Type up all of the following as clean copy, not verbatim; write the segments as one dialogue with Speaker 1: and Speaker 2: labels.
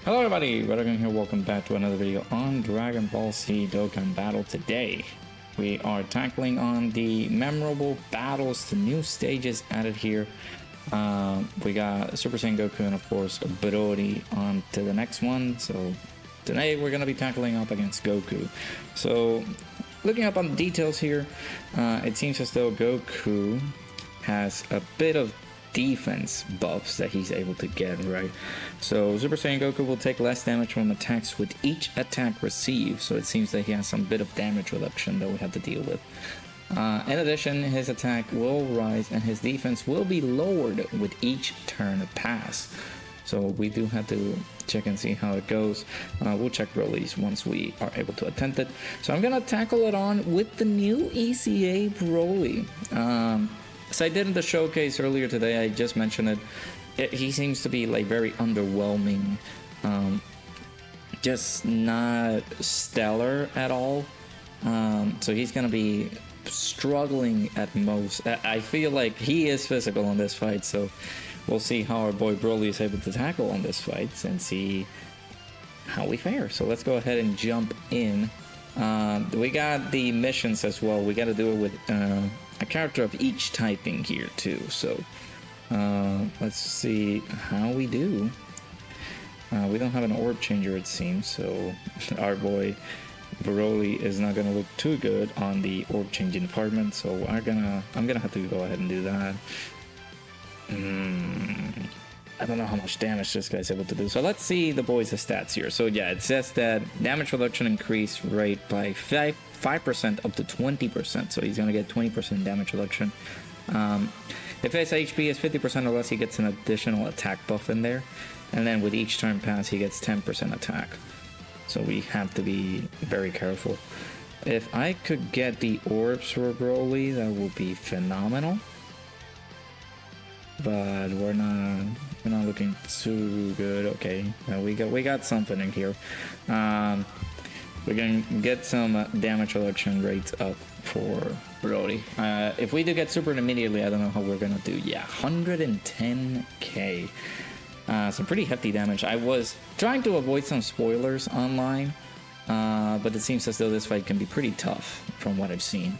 Speaker 1: Hello everybody, Dokkan here, welcome back to another video on Dragon Ball Z Dokkan Battle. Today, we are tackling on the memorable battles, the new stages added here. We got Super Saiyan Goku and of course Broly on to the next one. So today we're going to be tackling up against Goku. So looking up on the details here, it seems as though Goku has a bit of defense buffs that he's able to get, right? So Super Saiyan Goku will take less damage from attacks with each attack received, so it seems that he has some bit of damage reduction that we have to deal with. In addition, his attack will rise and his defense will be lowered with each turn pass. So we do have to check and see how it goes. We'll check Broly's once we are able to attempt it. So I'm gonna tackle it on with the new ECA Broly. As I did in the showcase earlier today, I just mentioned it. He seems to be like very underwhelming, just not stellar at all. So he's gonna be struggling at most. I feel like he is physical in this fight, so we'll see how our boy Broly is able to tackle on this fight and see how we fare. So let's go ahead and jump in. We got the missions as well. We got to do it with a character of each typing here too. So let's see how we do. We don't have an orb changer, it seems, so our boy Broly is not gonna look too good on the orb changing department. So I'm gonna have to go ahead and do that. I don't know how much damage this guy's able to do. So let's see the boys' stats here. So yeah, it says that damage reduction increase rate by 5% up to 20%. So he's gonna get 20% damage reduction. If his HP is 50% or less, he gets an additional attack buff in there. And then with each turn pass, he gets 10% attack. So we have to be very careful. If I could get the orbs for Broly, that would be phenomenal. But we're not looking too good. Okay, we got something in here. We're gonna get some damage reduction rates up for Broly. If we do get supered immediately, I don't know how we're gonna do. Yeah, 110k. Some pretty hefty damage. I was trying to avoid some spoilers online, but it seems as though this fight can be pretty tough from what I've seen.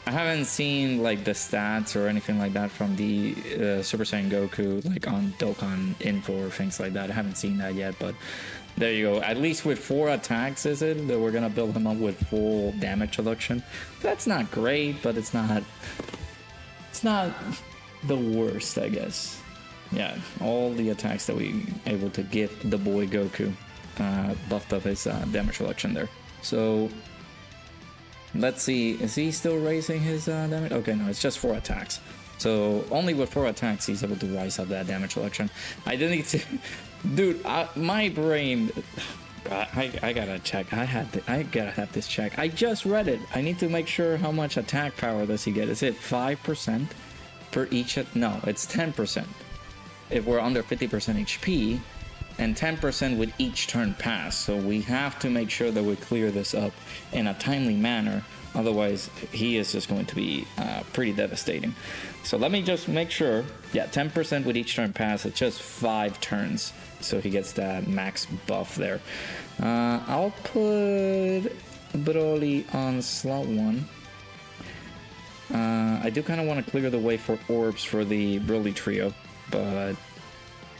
Speaker 1: I haven't seen like the stats or anything like that from the Super Saiyan Goku, like on Dokkan info or things like that. I haven't seen that yet, but there you go. At least with 4 attacks, is it that we're gonna build him up with full damage reduction? That's not great, but it's not the worst, I guess. Yeah, all the attacks that we able to give the boy Goku buffed up his damage reduction there. So let's see, is he still raising his damage? Okay, no, it's just 4 attacks. So only with 4 attacks he's able to rise up that damage reduction. I didn't need to... Dude, my brain... I gotta check. I gotta have this check. I just read it. I need to make sure how much attack power does he get. Is it 5% per each? No, it's 10% if we're under 50% HP, and 10% with each turn pass. So we have to make sure that we clear this up in a timely manner, otherwise he is just going to be pretty devastating. So let me just make sure. Yeah, 10% with each turn pass. It's just 5 turns, so he gets that max buff there. I'll put Broly on slot 1. I do kind of want to clear the way for orbs for the Broly trio, but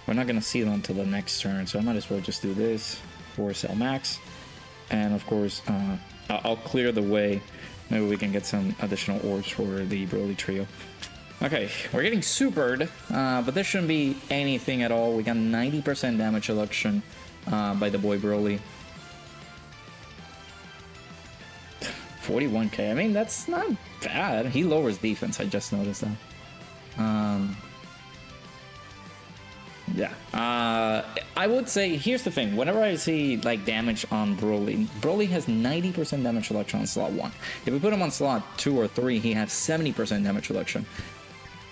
Speaker 1: we're not going to see it until the next turn, so I might as well just do this for cell max. And of course, I'll clear the way. Maybe we can get some additional orbs for the Broly trio. Okay, we're getting supered, but this shouldn't be anything at all. We got 90% damage reduction by the boy Broly. 41k, I mean, that's not bad. He lowers defense, I just noticed that. Yeah, I would say, here's the thing, whenever I see like damage on Broly has 90% damage reduction on slot 1. If we put him on slot 2 or 3, he has 70% damage reduction.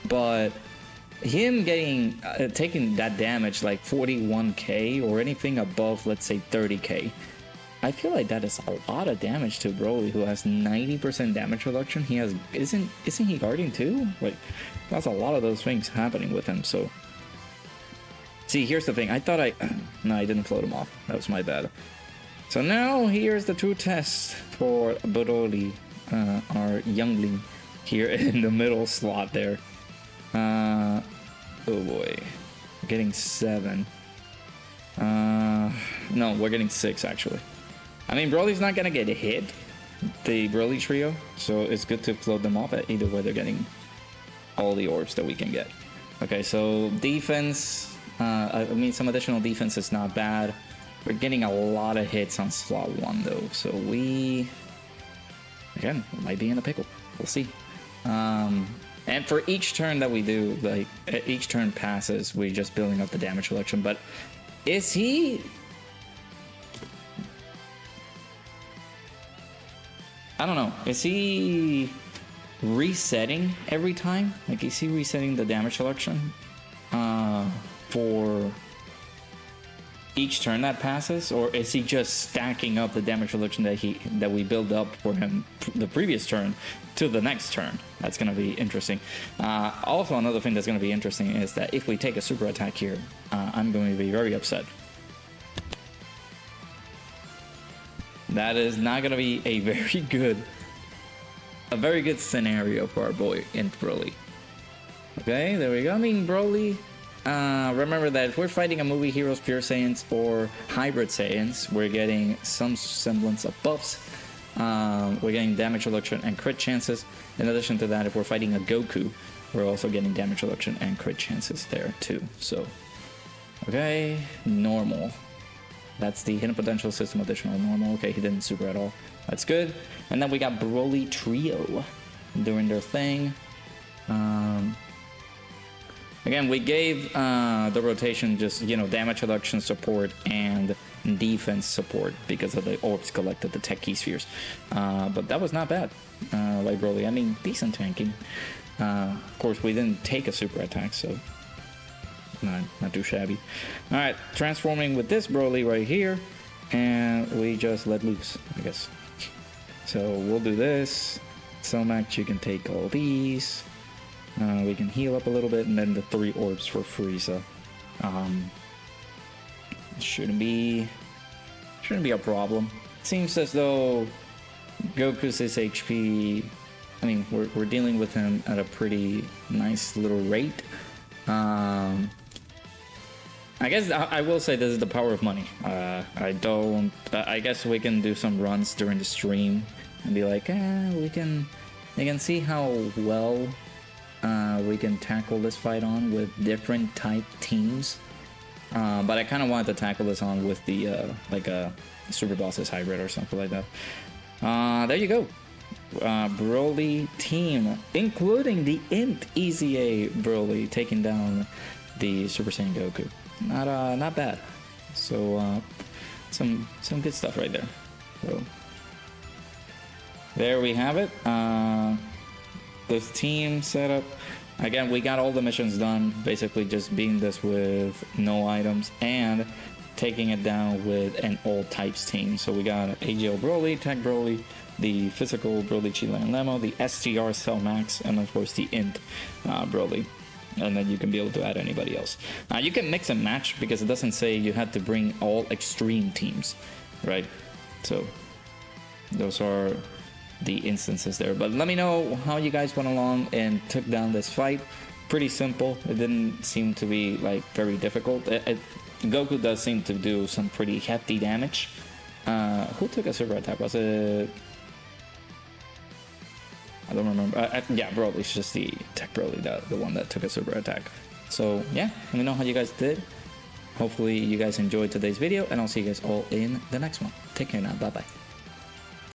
Speaker 1: But him getting, taking that damage like 41k or anything above, let's say 30k, I feel like that is a lot of damage to Broly, who has 90% damage reduction. He has, isn't he guarding too? Like, that's a lot of those things happening with him, so See, here's the thing. I thought no, I didn't float him off. That was my bad. So now here's the true test for Broly, our youngling here in the middle slot there. Oh boy, we're getting 7. No, we're getting 6 actually. I mean, Broly's not gonna get hit, the Broly trio, so it's good to float them off. Either way, they're getting all the orbs that we can get. Okay, so defense, I mean, some additional defense is not bad. We're getting a lot of hits on slot 1 though, so we, again, might be in a pickle. We'll see. And for each turn that we do, like each turn passes, we're just building up the damage selection. But is he? I don't know. Is he resetting every time? Like, is he resetting the damage selection for each turn that passes, or is he just stacking up the damage selection that we build up for him the previous turn to the next turn? That's going to be interesting. Also, another thing that's going to be interesting is that if we take a super attack here, I'm going to be very upset. That is not going to be a very good scenario for our boy in Broly. Okay, there we go. I mean, Broly. Remember that if we're fighting a movie Heroes Pure Saiyans or Hybrid Saiyans, we're getting some semblance of buffs. We're getting damage reduction and crit chances. In addition to that, if we're fighting a Goku, we're also getting damage reduction and crit chances there too. So, okay, normal. That's the hidden potential system additional normal. Okay, he didn't super at all. That's good. And then we got Broly Trio doing their thing. Again, we gave the rotation just, you know, damage reduction support and defense support because of the orbs collected, the tech key spheres. But that was not bad, like Broly. I mean, decent tanking. Of course, we didn't take a super attack, so not too shabby. All right, transforming with this Broly right here, and we just let loose, I guess. So we'll do this. So Max, you can take all these. We can heal up a little bit, and then the 3 orbs for Frieza. Shouldn't be a problem. Seems as though Goku's HP, I mean, we're dealing with him at a pretty nice little rate. I guess I will say this is the power of money. I guess we can do some runs during the stream and be like, we can see how well we can tackle this fight on with different type teams. But I kind of wanted to tackle this on with the like a Super Bosses hybrid or something like that. There you go. Broly team, including the Int EZA Broly taking down the Super Saiyan Goku. Not bad. So some good stuff right there. So there we have it. This team setup. Again, we got all the missions done. Basically, just beating this with no items and taking it down with an all types team. So we got AGL Broly, Tech Broly, the physical Broly Chila and Lemo, the STR Cell Max, and of course the Int Broly. And then you can be able to add anybody else. You can mix and match because it doesn't say you had to bring all extreme teams, right? So those are the instances there. But let me know how you guys went along and took down this fight. Pretty simple. It didn't seem to be like very difficult. Goku does seem to do some pretty hefty damage. Who took a super attack? Was it? I don't remember. Yeah, Broly. It's just the Tech Broly, the one that took a super attack. So yeah, let me know how you guys did. Hopefully you guys enjoyed today's video, and I'll see you guys all in the next one. Take care now. Bye bye.